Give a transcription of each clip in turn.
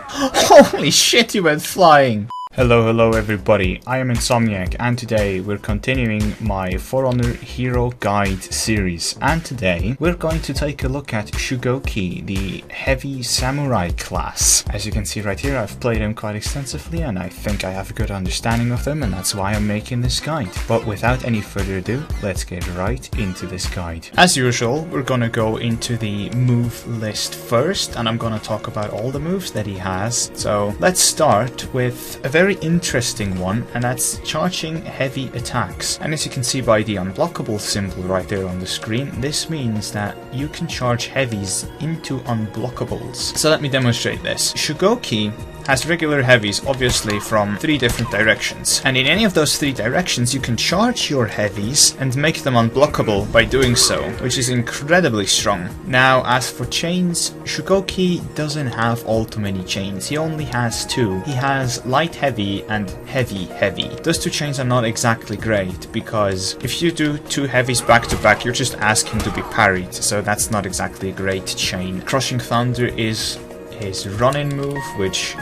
Holy shit, you went flying! Hello everybody, I am Insomniac and today we're continuing my For Honor Hero Guide series, and today we're going to take a look at Shugoki, the heavy samurai class. As you can see right here, I've played him quite extensively and I think I have a good understanding of them, and that's why I'm making this guide. But without any further ado, let's get right into this guide. As usual, we're gonna go into the move list first, and I'm gonna talk about all the moves that he has. So let's start with a very interesting one, and that's charging heavy attacks. And as you can see by the unblockable symbol right there on the screen, this means that you can charge heavies into unblockables. So let me demonstrate this. Shugoki has regular heavies, obviously, from 3 different directions. And in any of those 3 directions, you can charge your heavies and make them unblockable by doing so, which is incredibly strong. Now, as for chains, Shugoki doesn't have all too many chains. He only has 2. He has light heavy and heavy heavy. Those 2 chains are not exactly great, because if you do 2 heavies back to back, you're just asking to be parried, so that's not exactly a great chain. Crushing Thunder is his run-in move, which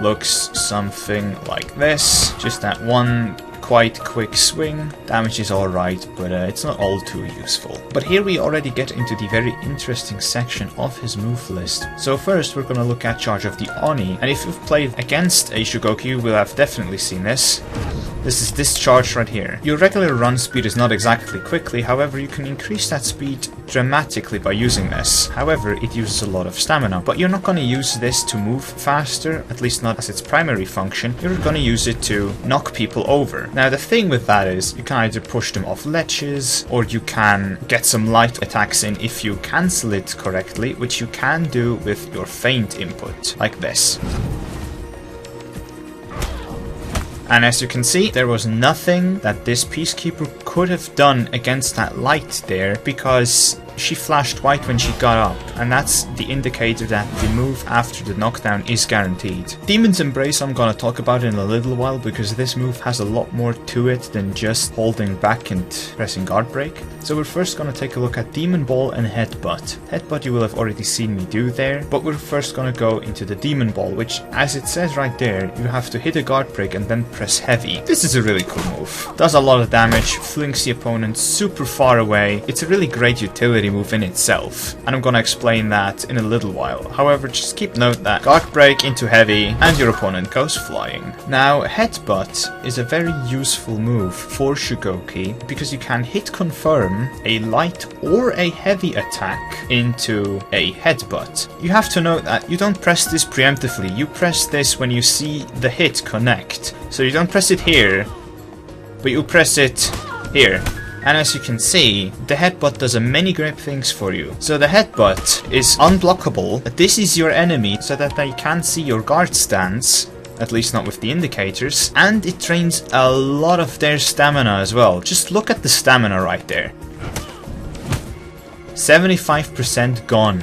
looks something like this. Just that one quite quick swing. Damage is alright, but it's not all too useful. But here we already get into the very interesting section of his move list. So first we're gonna look at Charge of the Oni, and if you've played against a Shugoki, you will have definitely seen this. This is this charge right here. Your regular run speed is not exactly quickly, however you can increase that speed dramatically by using this. However, it uses a lot of stamina, but you're not going to use this to move faster, at least not as its primary function. You're going to use it to knock people over. Now the thing with that is, you can either push them off ledges, or you can get some light attacks in if you cancel it correctly, which you can do with your feint input, like this. And as you can see, there was nothing that this Peacekeeper could have done against that light there, because she flashed white when she got up, and that's the indicator that the move after the knockdown is guaranteed. Demon's Embrace I'm gonna talk about in a little while, because this move has a lot more to it than just holding back and pressing guard break. So we're first gonna take a look at Demon Ball and Headbutt. Headbutt you will have already seen me do there, but we're first gonna go into the Demon Ball, which, as it says right there, you have to hit a guard break and then press heavy. This is a really cool move. Does a lot of damage, flings the opponent super far away. It's a really great utility move in itself, and I'm gonna explain that in a little while. However, just keep note that guard break into heavy and your opponent goes flying. Now, Headbutt is a very useful move for Shugoki, because you can hit confirm a light or a heavy attack into a headbutt. You have to note that you don't press this preemptively, you press this when you see the hit connect. So you don't press it here, but you press it here. And as you can see, the headbutt does many great things for you. So the headbutt is unblockable. This is your enemy so that they can't see your guard stance, at least not with the indicators, and it drains a lot of their stamina as well. Just look at the stamina right there. 75% gone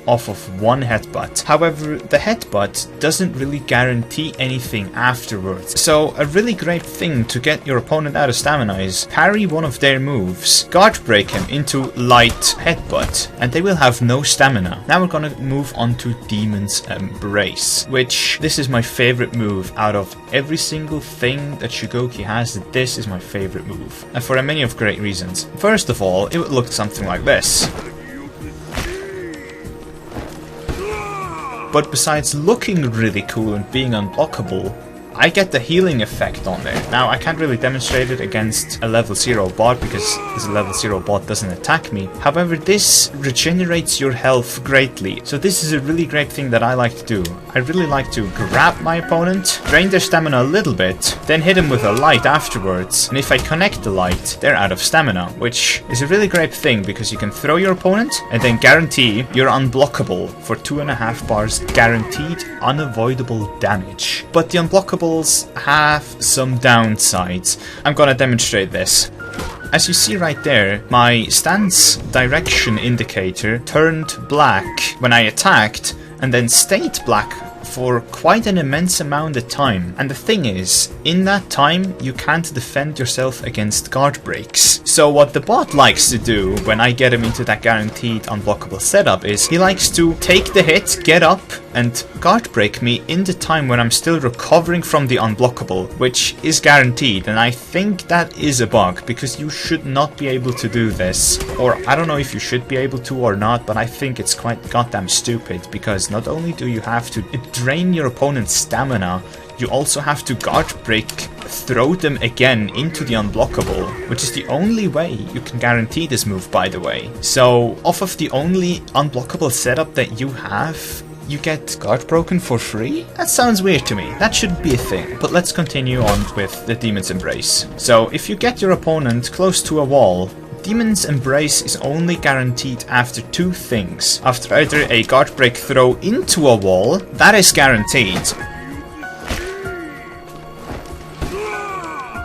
off of one headbutt. However, the headbutt doesn't really guarantee anything afterwards. So a really great thing to get your opponent out of stamina is parry one of their moves, guard break him into light headbutt, and they will have no stamina. Now we're gonna move on to Demon's Embrace, which this is my favorite move out of every single thing that Shugoki has. This is my favorite move, and for a many of great reasons. First of all, it would look something like this. But besides looking really cool and being unblockable, I get the healing effect on there. Now, I can't really demonstrate it against a level 0 bot, because this level 0 bot doesn't attack me. However, this regenerates your health greatly. So this is a really great thing that I like to do. I really like to grab my opponent, drain their stamina a little bit, then hit them with a light afterwards. And if I connect the light, they're out of stamina, which is a really great thing, because you can throw your opponent and then guarantee you're unblockable for 2.5 bars, guaranteed unavoidable damage. But the unblockable have some downsides. I'm gonna demonstrate this. As you see right there, my stance direction indicator turned black when I attacked, and then stayed black for quite an immense amount of time. And the thing is, in that time, you can't defend yourself against guard breaks. So what the bot likes to do when I get him into that guaranteed unblockable setup is he likes to take the hit, get up, and guard break me in the time when I'm still recovering from the unblockable, which is guaranteed. And I think that is a bug, because you should not be able to do this. Or I don't know if you should be able to or not, but I think it's quite goddamn stupid, because not only do you have to drain your opponent's stamina, you also have to guard break, throw them again into the unblockable, which is the only way you can guarantee this move, by the way. So off of the only unblockable setup that you have, you get guard broken for free? That sounds weird to me. That shouldn't be a thing. But let's continue on with the Demon's Embrace. So if you get your opponent close to a wall, Demon's Embrace is only guaranteed after two things. After either a guard break throw into a wall, that is guaranteed.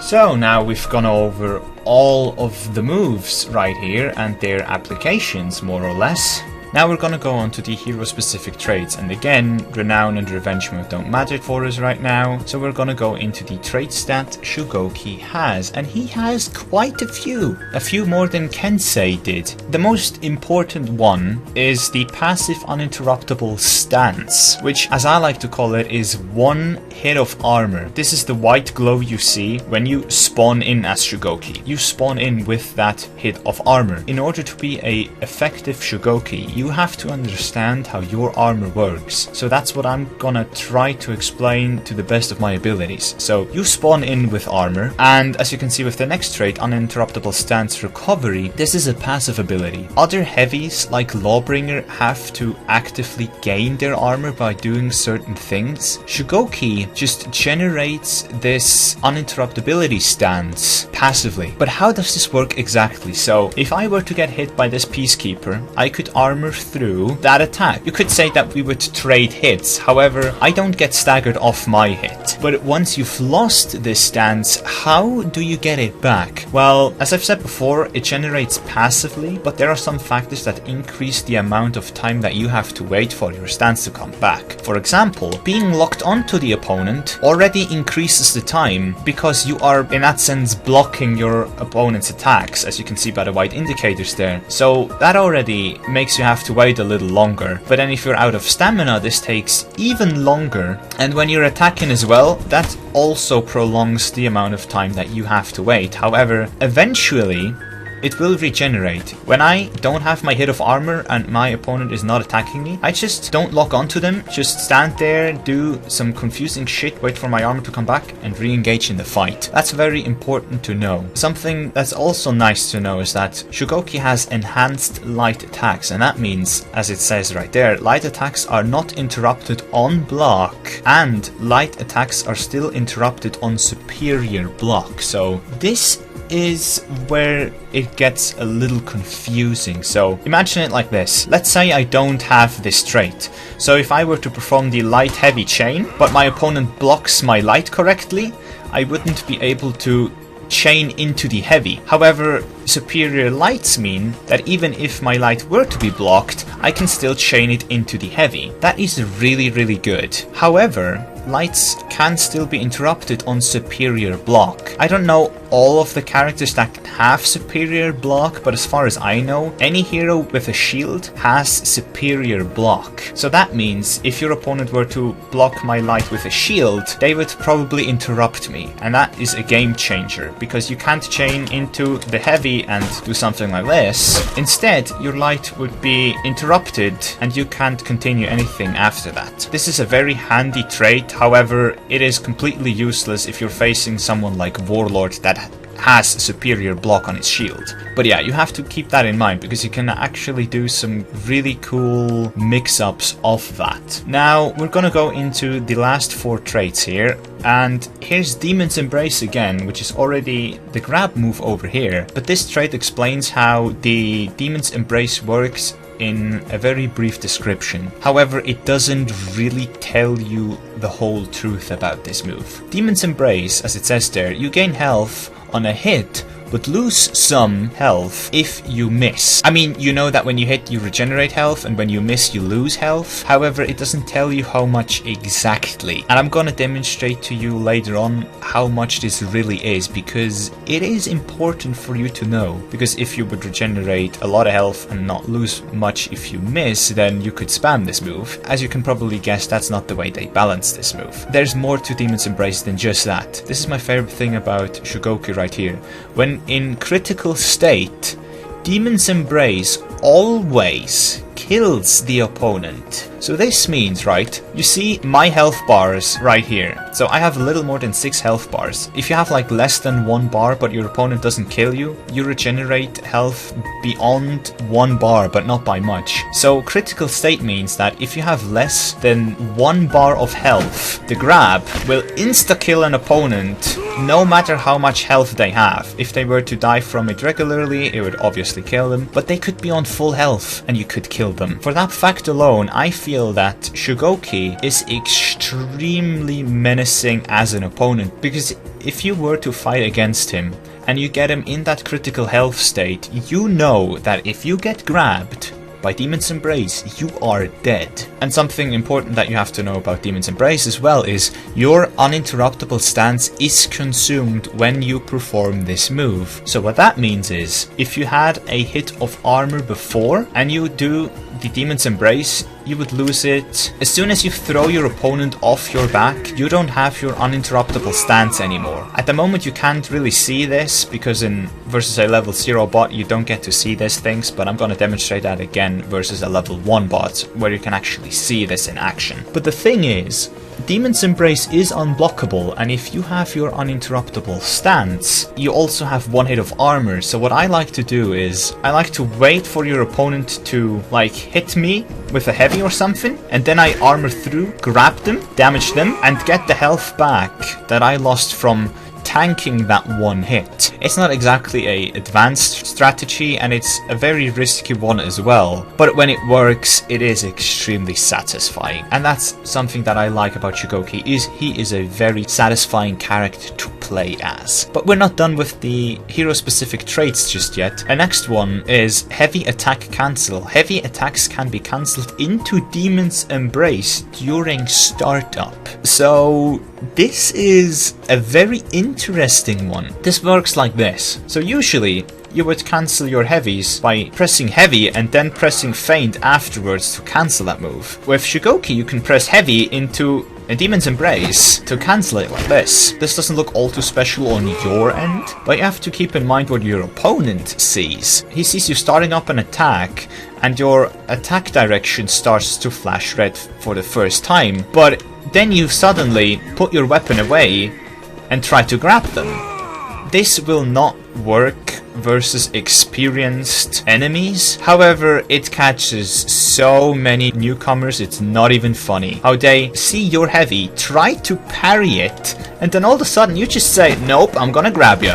So now we've gone over all of the moves right here and their applications, more or less. Now we're gonna go on to the hero specific traits, and again, Renown and Revenge mode don't matter for us right now, so we're gonna go into the traits that Shugoki has, and he has quite a few more than Kensei did. The most important one is the passive uninterruptible stance, which, as I like to call it, is one hit of armor. This is the white glow you see when you spawn in as Shugoki. You spawn in with that hit of armor. In order to be a effective Shugoki, you have to understand how your armor works. So that's what I'm gonna try to explain to the best of my abilities. So you spawn in with armor, and as you can see with the next trait, Uninterruptible Stance Recovery, this is a passive ability. Other heavies like Lawbringer have to actively gain their armor by doing certain things. Shugoki just generates this uninterruptibility stance passively. But how does this work exactly? So if I were to get hit by this Peacekeeper, I could armor through that attack. You could say that we would trade hits, however, I don't get staggered off my hit. But once you've lost this stance, how do you get it back? Well, as I've said before, it generates passively, but there are some factors that increase the amount of time that you have to wait for your stance to come back. For example, being locked onto the opponent already increases the time, because you are in that sense blocking your opponent's attacks, as you can see by the white indicators there. So that already makes you have to wait a little longer. But then if you're out of stamina, this takes even longer, and when you're attacking as well, that also prolongs the amount of time that you have to wait. However, eventually it will regenerate. When I don't have my hit of armor and my opponent is not attacking me, I just don't lock onto them, just stand there, do some confusing shit, wait for my armor to come back, and re-engage in the fight. That's very important to know. Something that's also nice to know is that Shugoki has enhanced light attacks, and that means, as it says right there, light attacks are not interrupted on block, and light attacks are still interrupted on superior block. So this is where it gets a little confusing. So imagine it like this. Let's say I don't have this trait. So if I were to perform the light heavy chain, but my opponent blocks my light correctly, I wouldn't be able to chain into the heavy. However, superior lights mean that even if my light were to be blocked, I can still chain it into the heavy. That is really, really good. However, lights can still be interrupted on superior block. I don't know all of the characters that have superior block, but as far as I know, any hero with a shield has superior block. So that means if your opponent were to block my light with a shield, they would probably interrupt me, and that is a game changer, because you can't chain into the heavy and do something like this. Instead, your light would be interrupted and you can't continue anything after that. This is a very handy trait. However, it is completely useless if you're facing someone like Warlord that has superior block on its shield. But yeah, you have to keep that in mind, because you can actually do some really cool mix-ups of that. Now, we're gonna go into the last four traits here, and here's Demon's Embrace again, which is already the grab move over here. But this trait explains how the Demon's Embrace works in a very brief description. However, it doesn't really tell you the whole truth about this move. Demon's Embrace, as it says there, you gain health on a hit but lose some health if you miss. I mean, you know that when you hit you regenerate health, and when you miss you lose health. However, it doesn't tell you how much exactly, and I'm gonna demonstrate to you later on how much this really is, because it is important for you to know. Because if you would regenerate a lot of health and not lose much if you miss, then you could spam this move. As you can probably guess, that's not the way they balance this move. There's more to Demon's Embrace than just that. This is my favorite thing about Shugoki right here. When in critical state, Demon's Embrace always kills the opponent. So this means, right, you see my health bars right here. So I have a little more than 6 health bars. If you have like less than 1 bar but your opponent doesn't kill you, you regenerate health beyond 1 bar, but not by much. So critical state means that if you have less than 1 bar of health, the grab will insta-kill an opponent no matter how much health they have. If they were to die from it regularly, it would obviously kill them, but they could be on full health and you could kill them. For that fact alone, I feel that Shugoki is extremely menacing as an opponent, because if you were to fight against him and you get him in that critical health state, you know that if you get grabbed by Demon's Embrace, you are dead. And something important that you have to know about Demon's Embrace as well is your uninterruptible stance is consumed when you perform this move. So what that means is, if you had a hit of armor before and you do the Demon's Embrace, you would lose it. As soon as you throw your opponent off your back, you don't have your uninterruptible stance anymore. At the moment you can't really see this, because in versus a level 0 bot you don't get to see these things, but I'm gonna demonstrate that again versus a level 1 bot, where you can actually see this in action. But the thing is, Demon's Embrace is unblockable, and if you have your uninterruptible stance, you also have 1 hit of armor. So what I like to do is, I like to wait for your opponent to like hit me with a heavy or something, and then I armor through, grab them, damage them, and get the health back that I lost from tanking that 1 hit. It's not exactly a advanced strategy, and it's a very risky one as well, but when it works, it is extremely satisfying. And that's something that I like about Shugoki, is he is a very satisfying character to play as. But we're not done with the hero specific traits just yet. The next one is heavy attack cancel. Heavy attacks can be cancelled into Demon's Embrace during startup. So this is a very interesting one. This works like this. So usually you would cancel your heavies by pressing heavy and then pressing feint afterwards to cancel that move. With Shugoki you can press heavy into a Demon's Embrace to cancel it like this. This doesn't look all too special on your end, but you have to keep in mind what your opponent sees. He sees you starting up an attack and your attack direction starts to flash red for the first time, but then you suddenly put your weapon away and try to grab them. This will not work versus experienced enemies. However, it catches so many newcomers, it's not even funny. How they see your heavy, try to parry it, and then all of a sudden you just say, nope, I'm gonna grab you.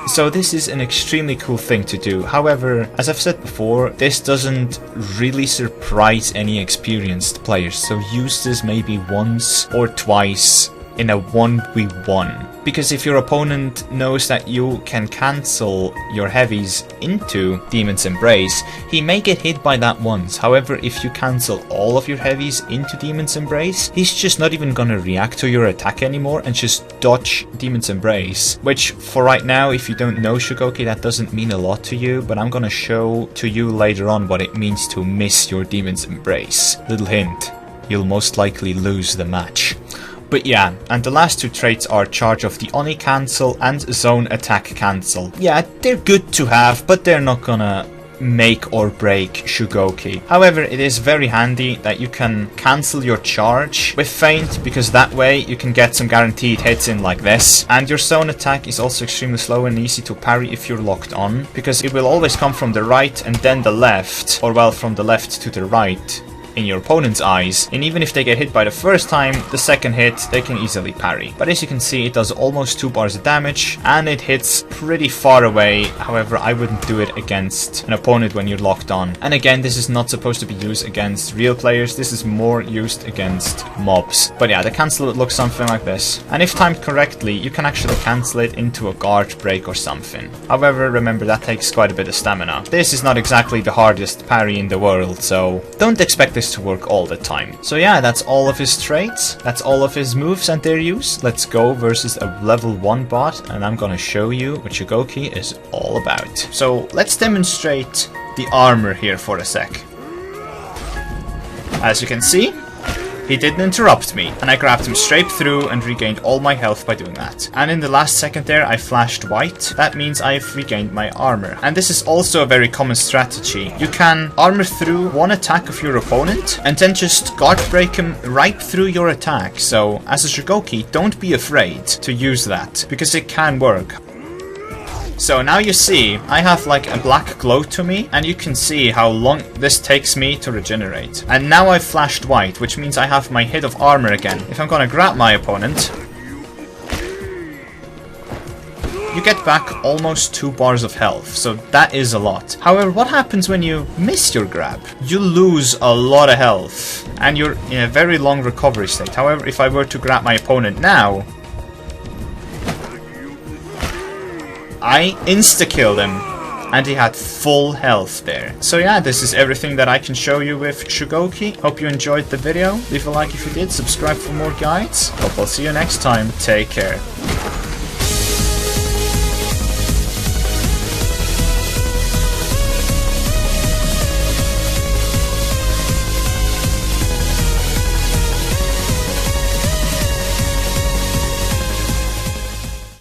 So this is an extremely cool thing to do. However, as I've said before, this doesn't really surprise any experienced players, so use this maybe once or twice in a 1v1. Because if your opponent knows that you can cancel your heavies into Demon's Embrace, he may get hit by that once. However, if you cancel all of your heavies into Demon's Embrace, he's just not even gonna react to your attack anymore and just dodge Demon's Embrace. Which, for right now, if you don't know Shugoki, that doesn't mean a lot to you, but I'm gonna show to you later on what it means to miss your Demon's Embrace. Little hint, you'll most likely lose the match. But yeah, and the last 2 traits are Charge of the Oni cancel and Zone Attack cancel. Yeah, they're good to have, but they're not gonna make or break Shugoki. However, it is very handy that you can cancel your charge with feint, because that way you can get some guaranteed hits in like this. And your zone attack is also extremely slow and easy to parry if you're locked on, because it will always come from the right and then the left, or well, from the left to the right. in your opponent's eyes, and even if they get hit by the first time, the second hit they can easily parry. But as you can see, it does almost 2 bars of damage, and it hits pretty far away. However, I wouldn't do it against an opponent when you're locked on. And again, this is not supposed to be used against real players, this is more used against mobs. But yeah, the cancel looks something like this. And if timed correctly, you can actually cancel it into a guard break or something. However, remember that takes quite a bit of stamina. This is not exactly the hardest parry in the world, so don't expect this to work all the time. So yeah, that's all of his traits, that's all of his moves and their use. Let's go versus a level 1 bot, and I'm gonna show you what Shugoki is all about. So let's demonstrate the armor here for a sec. As you can see, he didn't interrupt me, and I grabbed him straight through and regained all my health by doing that. And in the last second there, I flashed white. That means I've regained my armor. And this is also a very common strategy. You can armor through one attack of your opponent, and then just guard break him right through your attack. So, as a Shugoki, don't be afraid to use that, because it can work. So now you see, I have like a black glow to me, and you can see how long this takes me to regenerate. And now I've flashed white, which means I have my hit of armor again. If I'm gonna grab my opponent, you get back almost 2 bars of health, so that is a lot. However, what happens when you miss your grab? You lose a lot of health, and you're in a very long recovery state. However, if I were to grab my opponent now, I insta-killed him, and he had full health there. So yeah, this is everything that I can show you with Shugoki. Hope you enjoyed the video. Leave a like if you did, subscribe for more guides. Hope I'll see you next time. Take care.